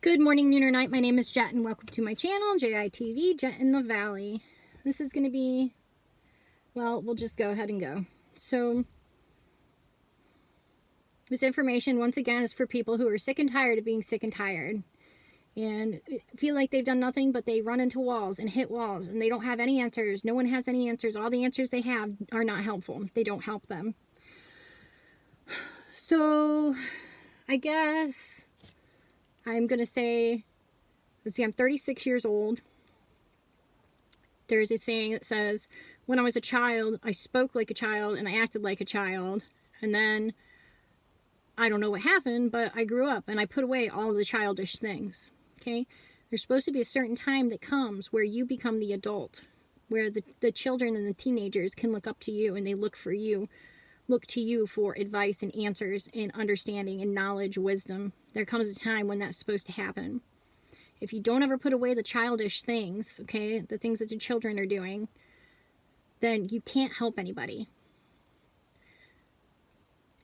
Good morning, noon, or night. My name is Jet, and welcome to my channel, JITV, Jet in the Valley. This is going to be, well, we'll just go ahead and go. So, this information, once again, is for people who are sick and tired of being sick and tired. And feel like they've done nothing, but they run into walls and hit walls, and they don't have any answers. No one has any answers. All the answers they have are not helpful. They don't help them. So, I guess I'm going to say, let's see, I'm 36 years old. There's a saying that says, when I was a child, I spoke like a child and I acted like a child. And then, I don't know what happened, but I grew up and I put away all the childish things. Okay? There's supposed to be a certain time that comes where you become the adult. Where the children and the teenagers can look up to you and they look for you. Look to you for advice and answers and understanding and knowledge, wisdom. There comes a time when that's supposed to happen. If you don't ever put away the childish things, okay, the things that the children are doing, then you can't help anybody.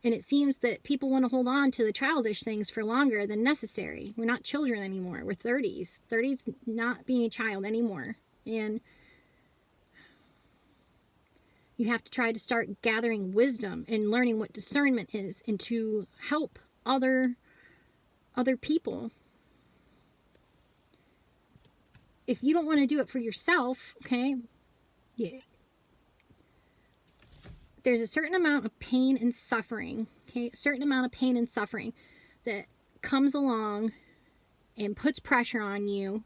And it seems that people want to hold on to the childish things for longer than necessary. We're not children anymore. We're 30s. 30s not being a child anymore. And you have to try to start gathering wisdom and learning what discernment is and to help other people. If you don't want to do it for yourself, okay, there's a certain amount of pain and suffering, okay, a certain amount of pain and suffering that comes along and puts pressure on you.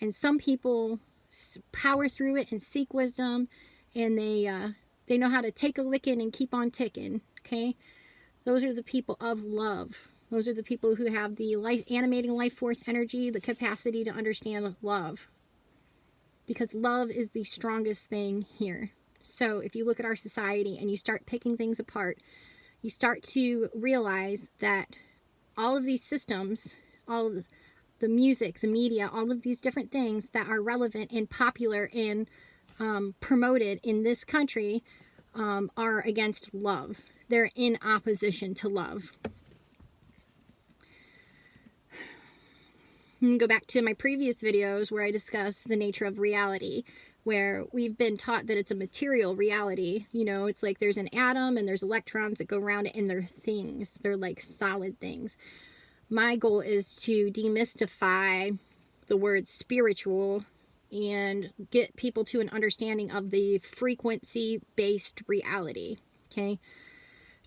And some people power through it and seek wisdom. And they know how to take a licking and keep on ticking, okay? Those are the people of love. Those are the people who have the animating life force energy, the capacity to understand love. Because love is the strongest thing here. So if you look at our society and you start picking things apart, you start to realize that all of these systems, all of the music, the media, all of these different things that are relevant and popular and promoted in this country are against love. They're in opposition to love. Go back to my previous videos where I discussed the nature of reality, where we've been taught that it's a material reality. You know, it's like there's an atom and there's electrons that go around it and they're things. They're like solid things. My goal is to demystify the word spiritual and get people to an understanding of the frequency-based reality, okay?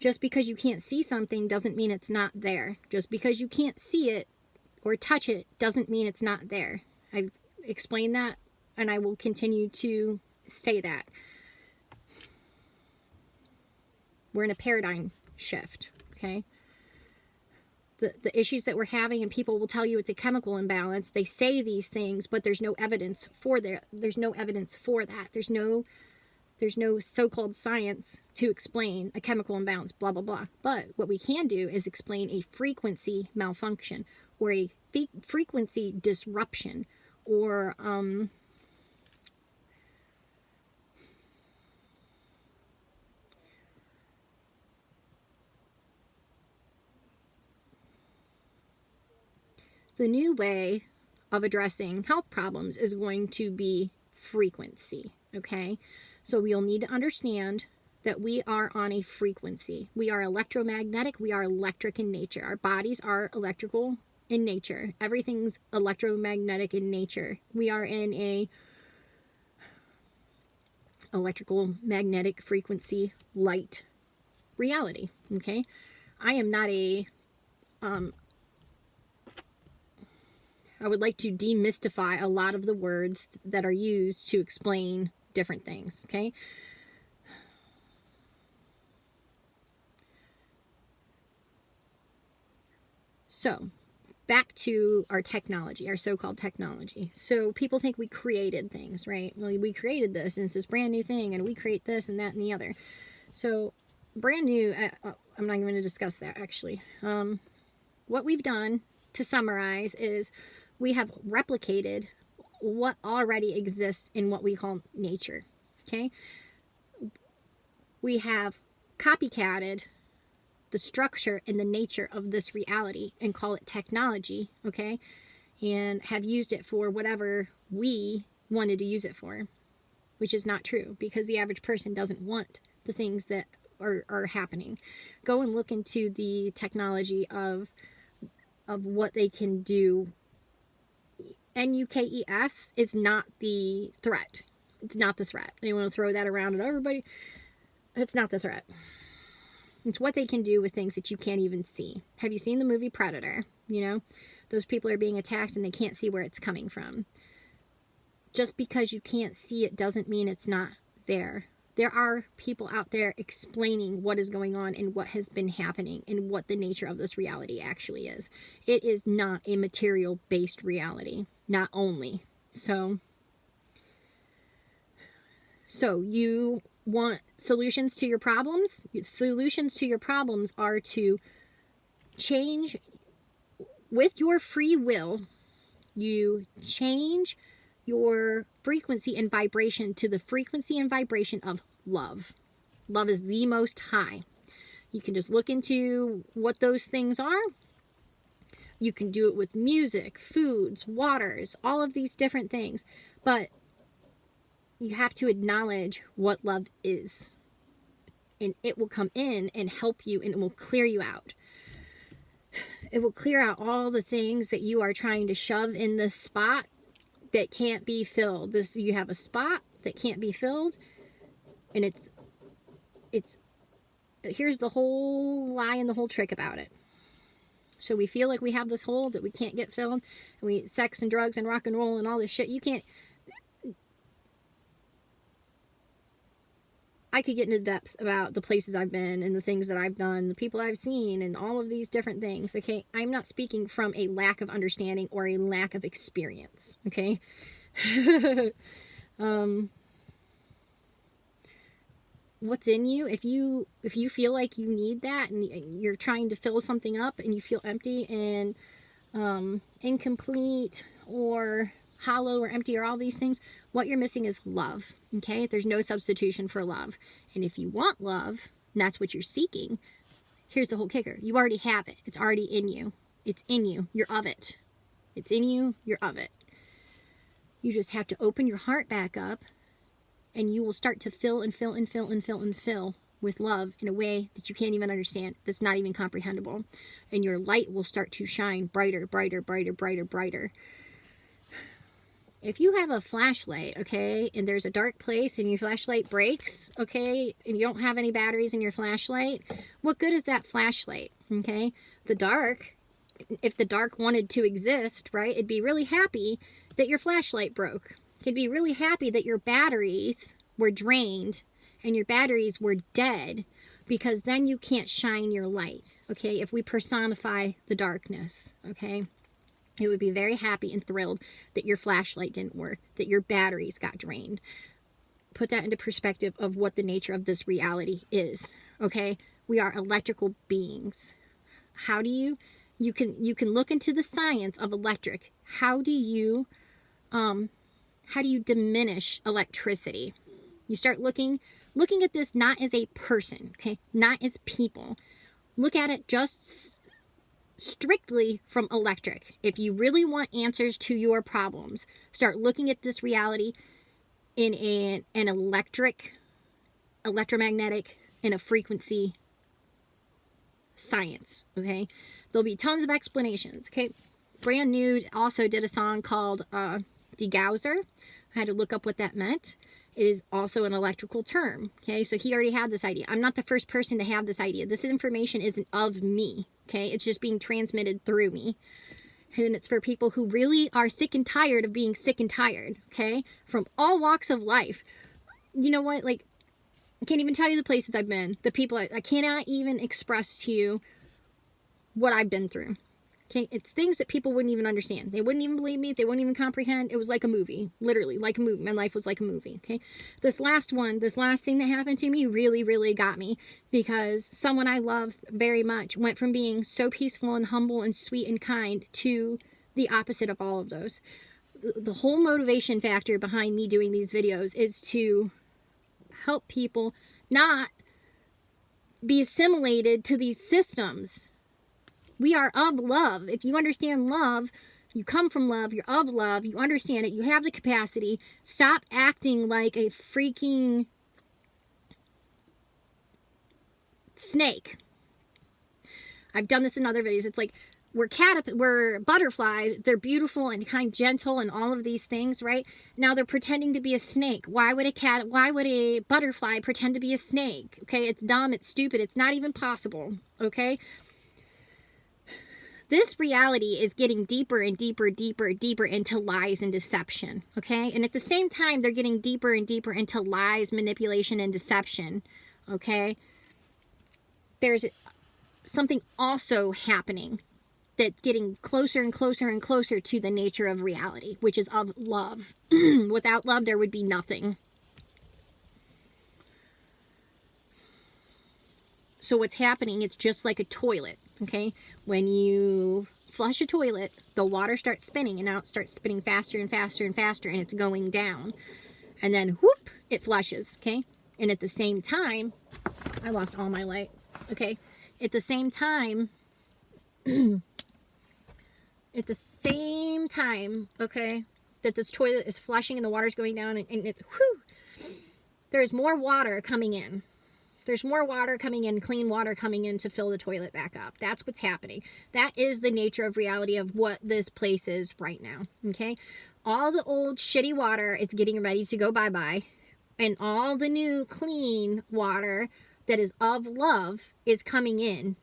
Just because you can't see something doesn't mean it's not there. Just because you can't see it or touch it doesn't mean it's not there. I've explained that, and I will continue to say that. We're in a paradigm shift, okay? The issues that we're having, and people will tell you it's a chemical imbalance. They say these things, but there's no evidence for that. There's no evidence for that. There's no so-called science to explain a chemical imbalance, blah, blah, blah. But what we can do is explain a frequency malfunction or a frequency disruption or the new way of addressing health problems is going to be frequency, okay? So we'll need to understand that we are on a frequency. We are electromagnetic. We are electric in nature. Our bodies are electrical in nature. Everything's electromagnetic in nature. We are in a electrical magnetic frequency light reality, okay? I am not a I would like to demystify a lot of the words that are used to explain different things, okay? So, back to our technology, our so-called technology. So, people think we created things, right? Well, we created this, and it's this brand new thing, and we create this and that and the other. So, brand new, I'm not even going to discuss that, actually. What we've done, to summarize, is we have replicated what already exists in what we call nature, okay? We have copycatted the structure and the nature of this reality and call it technology, okay? And have used it for whatever we wanted to use it for, which is not true, because the average person doesn't want the things that are happening. Go and look into the technology of what they can do. NUKES is not the threat. It's not the threat. They want to throw that around at everybody. That's not the threat. It's what they can do with things that you can't even see. Have you seen the movie Predator? You know, those people are being attacked and they can't see where it's coming from. Just because you can't see it doesn't mean it's not there. There are people out there explaining what is going on and what has been happening and what the nature of this reality actually is. It is not a material-based reality, not only. So you want solutions to your problems? Solutions to your problems are to change with your free will. You change your frequency and vibration to the frequency and vibration of love. Love is the most high. You can just look into what those things are. You can do it with music, foods, waters, all of these different things. But you have to acknowledge what love is. And it will come in and help you, and it will clear you out. It will clear out all the things that you are trying to shove in this spot that can't be filled. You have a spot that can't be filled, and it's here's the whole lie and the whole trick about it. So we feel like we have this hole that we can't get filled, and sex and drugs and rock and roll and all this shit. You can't. I could get into depth about the places I've been and the things that I've done, the people I've seen, and all of these different things, okay? I'm not speaking from a lack of understanding or a lack of experience, okay? What's in you, if you feel like you need that and you're trying to fill something up and you feel empty and incomplete or hollow or empty or all these things, what you're missing is love, okay? There's no substitution for love. And if you want love, and that's what you're seeking, here's the whole kicker. You already have it. It's already in you. It's in you. You're of it. It's in you. You're of it. You just have to open your heart back up, and you will start to fill and fill and fill and fill and fill with love in a way that you can't even understand, that's not even comprehensible. And your light will start to shine brighter, brighter, brighter, brighter, brighter. If you have a flashlight, okay, and there's a dark place and your flashlight breaks, okay, and you don't have any batteries in your flashlight, what good is that flashlight, okay? The dark, if the dark wanted to exist, right, it'd be really happy that your flashlight broke. It'd be really happy that your batteries were drained and your batteries were dead, because then you can't shine your light, okay, if we personify the darkness, okay? It would be very happy and thrilled that your flashlight didn't work, that your batteries got drained. Put that into perspective of what the nature of this reality is, okay? We are electrical beings. How do you can look into the science of electric. How do you diminish electricity? You start looking at this not as a person, okay? Not as people. Look at it just strictly from electric. If you really want answers to your problems, start looking at this reality in an electromagnetic, and a frequency science, okay? There'll be tons of explanations, okay? Brand New also did a song called Degausser. I had to look up what that meant. It is also an electrical term, okay? So he already had this idea. I'm not the first person to have this idea. This information isn't of me, okay? It's just being transmitted through me. And it's for people who really are sick and tired of being sick and tired, okay? From all walks of life. You know what? Like, I can't even tell you the places I've been. The people, I cannot even express to you what I've been through. Okay, it's things that people wouldn't even understand. They wouldn't even believe me. They wouldn't even comprehend. It was like a movie. Literally, like a movie. My life was like a movie, okay? This last thing that happened to me really, really got me, because someone I love very much went from being so peaceful and humble and sweet and kind to the opposite of all of those. The whole motivation factor behind me doing these videos is to help people not be assimilated to these systems. We are of love. If you understand love, you come from love, you're of love, you understand it, you have the capacity. Stop acting like a freaking snake. I've done this in other videos. It's like we're butterflies. They're beautiful and kind, gentle, and all of these things, right? Now they're pretending to be a snake. Why would a butterfly pretend to be a snake? Okay, it's dumb, it's stupid, it's not even possible. Okay? This reality is getting deeper and deeper, deeper, deeper into lies and deception. Okay? And at the same time, they're getting deeper and deeper into lies, manipulation, and deception. Okay? There's something also happening that's getting closer and closer and closer to the nature of reality, which is of love. Without love, there would be nothing. So what's happening, it's just like a toilet, okay? When you flush a toilet, the water starts spinning, and now it starts spinning faster and faster and faster, and it's going down. And then, whoop, it flushes, okay? And at the same time, I lost all my light, okay? At the same time, okay, that this toilet is flushing and the water's going down, and it's, whew, there's more water coming in. There's more water coming in, clean water coming in to fill the toilet back up. That's what's happening. That is the nature of reality of what this place is right now, okay? All the old shitty water is getting ready to go bye-bye, and all the new clean water that is of love is coming in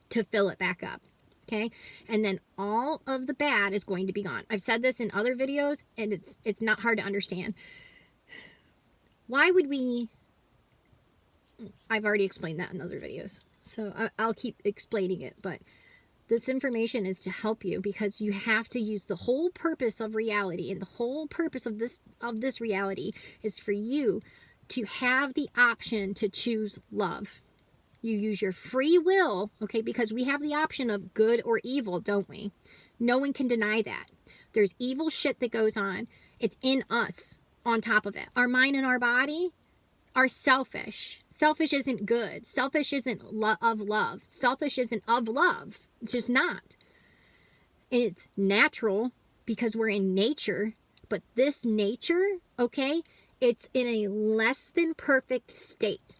to fill it back up, okay? And then all of the bad is going to be gone. I've said this in other videos, and it's not hard to understand. Why would we... I've already explained that in other videos, so I'll keep explaining it, but this information is to help you, because you have to use the whole purpose of reality, and the whole purpose of this reality is for you to have the option to choose love. You use your free will, okay, because we have the option of good or evil, don't we? No one can deny that. There's evil shit that goes on. It's in us on top of it. Our mind and our body are selfish. Selfish isn't good. Selfish isn't of love. Selfish isn't of love. It's just not. And it's natural because we're in nature, but this nature, okay, it's in a less than perfect state.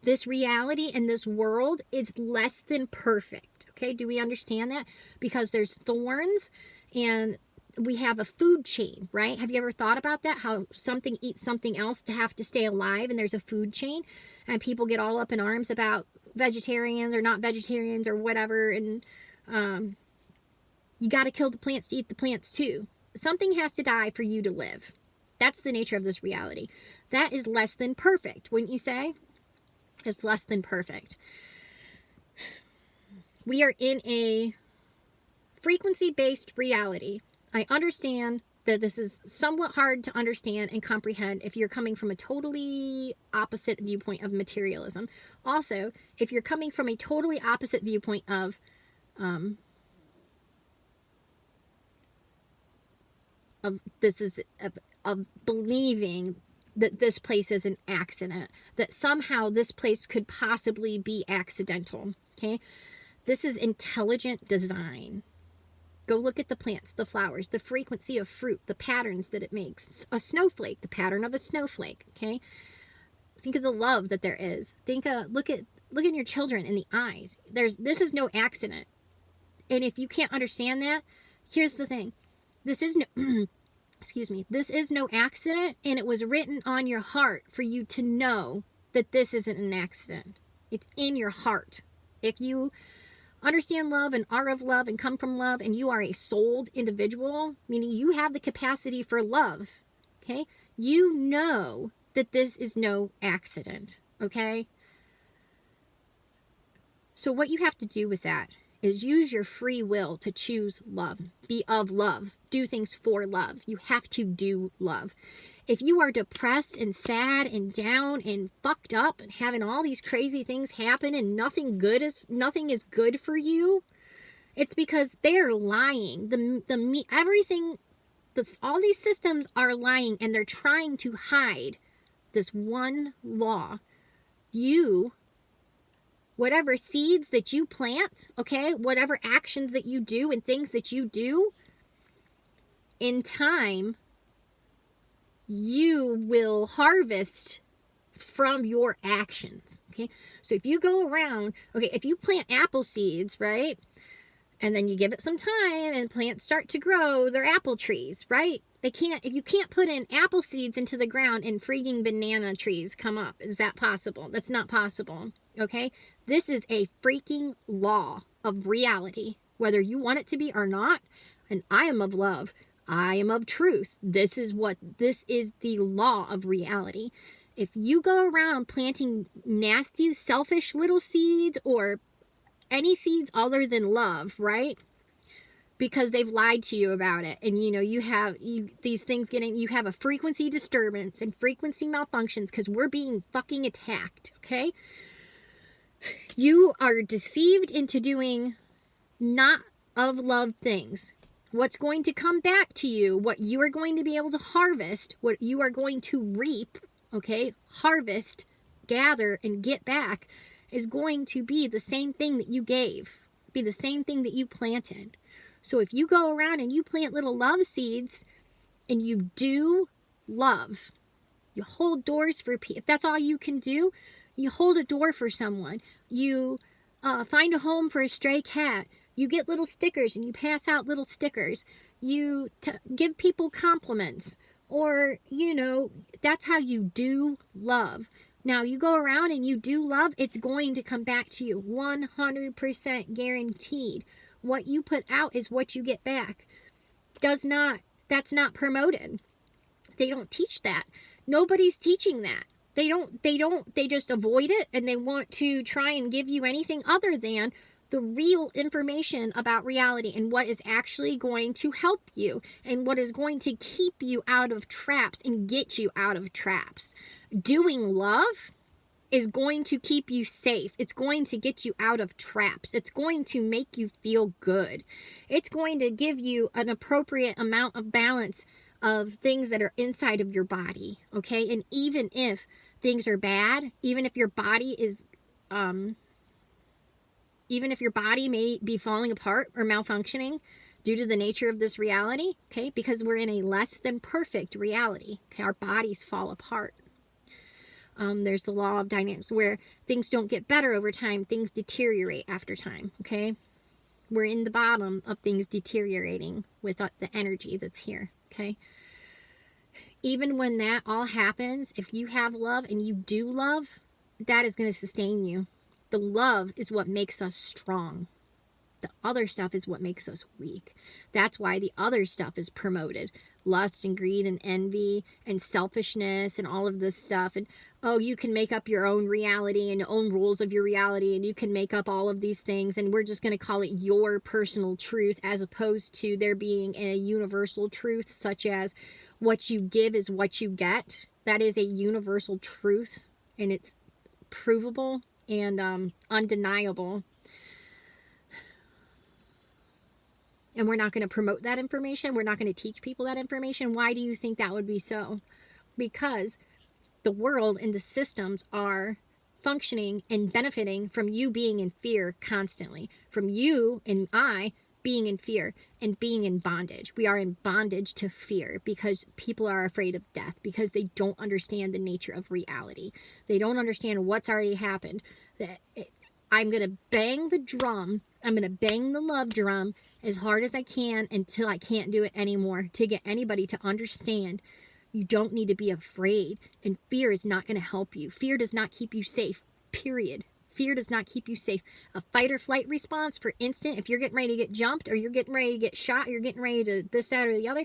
This reality and this world is less than perfect. Okay, do we understand that? Because there's thorns, and we have a food chain, right? Have you ever thought about that? How something eats something else to have to stay alive, and there's a food chain, and people get all up in arms about vegetarians or not vegetarians or whatever, and you got to kill the plants to eat the plants too. Something has to die for you to live. That's the nature of this reality. That is less than perfect, wouldn't you say? It's less than perfect. We are in a frequency-based reality. I understand that this is somewhat hard to understand and comprehend if you're coming from a totally opposite viewpoint of materialism. Also, if you're coming from a totally opposite viewpoint of believing that this place is an accident, that somehow this place could possibly be accidental, okay? This is intelligent design. Go look at the plants, the flowers, the frequency of fruit, the patterns that it makes. A snowflake, the pattern of a snowflake, okay? Think of the love that there is. Look at your children in the eyes. This is no accident. And if you can't understand that, here's the thing. This is no this is no accident, and it was written on your heart for you to know that this isn't an accident. It's in your heart. If you understand love and are of love and come from love, and you are a souled individual, meaning you have the capacity for love, okay? You know that this is no accident, okay? So what you have to do with that is use your free will to choose love, be of love, do things for love. You have to do love. If you are depressed and sad and down and fucked up and having all these crazy things happen and nothing is good for you, it's because they're lying. All these systems are lying, and they're trying to hide this one law. You whatever seeds that you plant, okay, whatever actions that you do and things that you do, in time, you will harvest from your actions, okay? So if you go around, okay, if you plant apple seeds, right, and then you give it some time and plants start to grow, they're apple trees, right? You can't put in apple seeds into the ground and freaking banana trees come up. Is that possible? That's not possible, okay? This is a freaking law of reality, whether you want it to be or not. And I am of love. I am of truth. This is the law of reality. If you go around planting nasty, selfish little seeds or any seeds other than love, right? Because they've lied to you about it. And you have these things you have a frequency disturbance and frequency malfunctions because we're being fucking attacked, okay? You are deceived into doing not of love things. What's going to come back to you, what you are going to be able to harvest, what you are going to reap, okay? Harvest, gather, and get back is going to be the same thing that you gave, be the same thing that you planted. So if you go around and you plant little love seeds and you do love, you hold doors for people. If that's all you can do, you hold a door for someone. You find a home for a stray cat. You get little stickers and you pass out little stickers. You give people compliments. Or, that's how you do love. Now, you go around and you do love, it's going to come back to you. 100% guaranteed. What you put out is what you get back. That's not promoted. They don't teach that. Nobody's teaching that. They just avoid it and they want to try and give you anything other than the real information about reality and what is actually going to help you and what is going to keep you out of traps and get you out of traps. Doing love is going to keep you safe. It's going to get you out of traps. It's going to make you feel good. It's going to give you an appropriate amount of balance of things that are inside of your body, okay? And even if things are bad, even if your body may be falling apart or malfunctioning due to the nature of this reality, okay, because we're in a less than perfect reality, okay, our bodies fall apart. There's the law of dynamics where things don't get better over time, things deteriorate after time, okay? We're in the bottom of things deteriorating with the energy that's here, okay? Even when that all happens, if you have love and you do love, that is going to sustain you. The love is what makes us strong. The other stuff is what makes us weak. That's why the other stuff is promoted. Lust and greed and envy and selfishness and all of this stuff. And, you can make up your own reality and your own rules of your reality and you can make up all of these things and we're just going to call it your personal truth as opposed to there being a universal truth such as what you give is what you get. That is a universal truth and it's provable and undeniable. And we're not going to promote that information. We're not going to teach people that information. Why do you think that would be so? Because the world and the systems are functioning and benefiting from you being in fear constantly. From you and I being in fear and being in bondage. We are in bondage to fear because people are afraid of death because they don't understand the nature of reality. They don't understand what's already happened. I'm going to bang the drum. I'm going to bang the love drum as hard as I can until I can't do it anymore to get anybody to understand you don't need to be afraid. And fear is not going to help you. Fear does not keep you safe, period. Fear does not keep you safe. A fight or flight response, for instance, if you're getting ready to get jumped or you're getting ready to get shot, or you're getting ready to this, that, or the other,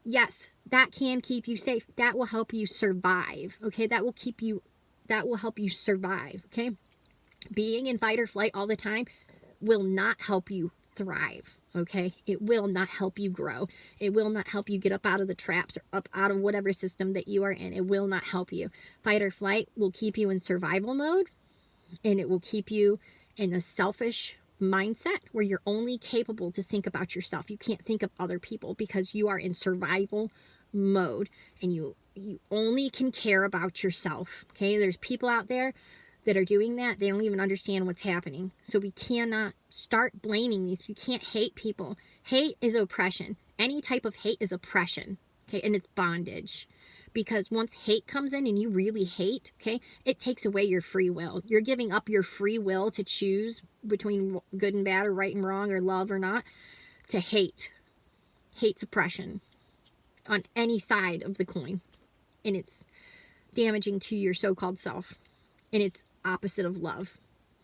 yes, that can keep you safe. That will help you survive, okay? That will help you survive, okay? Being in fight or flight all the time will not help you thrive, okay? It will not help you grow. It will not help you get up out of the traps or up out of whatever system that you are in. It will not help you. Fight or flight will keep you in survival mode, and it will keep you in a selfish mindset where you're only capable to think about yourself. You can't think of other people because you are in survival mode and you only can care about yourself, okay? There's people out there that are doing that, they don't even understand what's happening. So we cannot start blaming these. You can't hate people. Hate is oppression. Any type of hate is oppression, okay? And it's bondage. Because once hate comes in and you really hate, okay, it takes away your free will. You're giving up your free will to choose between good and bad or right and wrong or love or not, to hate. Hate's oppression on any side of the coin. And it's damaging to your so-called self. And it's opposite of love.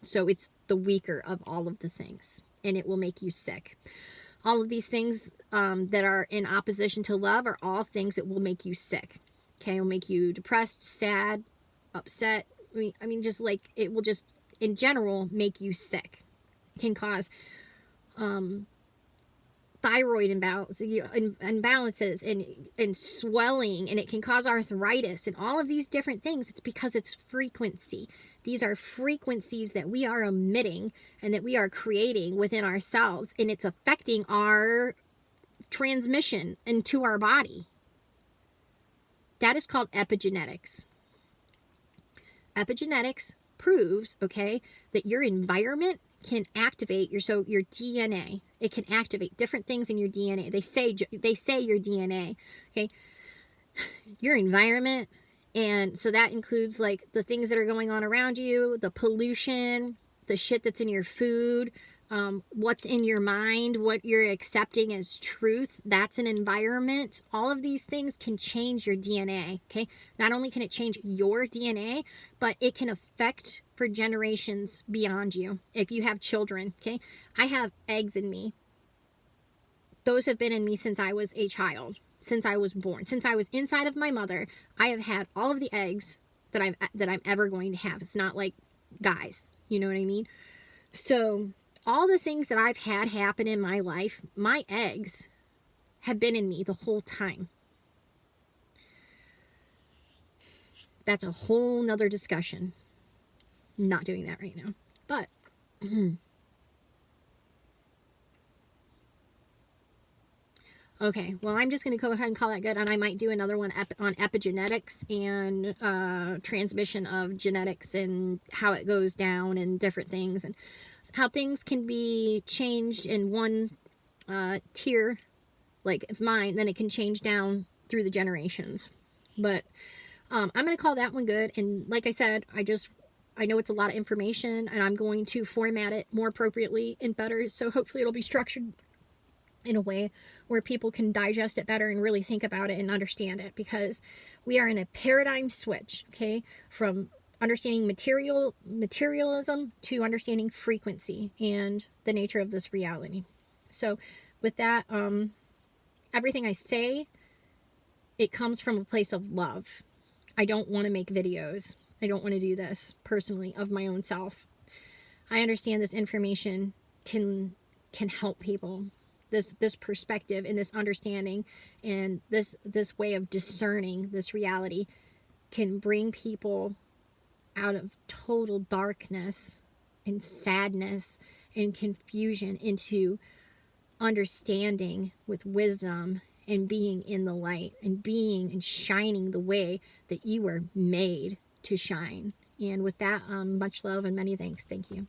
So it's the weaker of all of the things. And it will make you sick. All of these things that are in opposition to love are all things that will make you sick. Okay, it will make you depressed, sad, upset. I mean, just like, it will just, in general, make you sick. It can cause thyroid imbalances and swelling, and it can cause arthritis and all of these different things. It's because it's frequency. These are frequencies that we are emitting and that we are creating within ourselves, and it's affecting our transmission into our body. That is called epigenetics. Epigenetics proves, okay, that your environment can activate your DNA. It can activate different things in your DNA. They say your DNA, okay, your environment, and so that includes like the things that are going on around you, the pollution, the shit that's in your food, what's in your mind, what you're accepting as truth. That's an environment. All of these things can change your DNA, okay? Not only can it change your DNA, but it can affect for generations beyond you. If you have children, okay? I have eggs in me. Those have been in me since I was a child, since I was born. Since I was inside of my mother, I have had all of the eggs that I'm ever going to have. It's not like guys, you know what I mean? So all the things that I've had happen in my life, my eggs have been in me the whole time. That's a whole nother discussion. Not doing that right now. But okay, well, I'm just going to go ahead and call that good, and I might do another one on epigenetics and transmission of genetics and how it goes down and different things, and how things can be changed in one tier, like mine, then it can change down through the generations. But I'm going to call that one good. And like I said, I know it's a lot of information, and I'm going to format it more appropriately and better. So hopefully it'll be structured in a way where people can digest it better and really think about it and understand it, because we are in a paradigm switch, okay, from understanding materialism to understanding frequency and the nature of this reality. So with that, everything I say, it comes from a place of love. I don't want to make videos. I don't want to do this personally of my own self. I understand this information can help people. This perspective and this understanding and this way of discerning this reality can bring people out of total darkness and sadness and confusion into understanding with wisdom and being in the light and being and shining the way that you were made to shine. And with that, much love and many thanks. Thank you.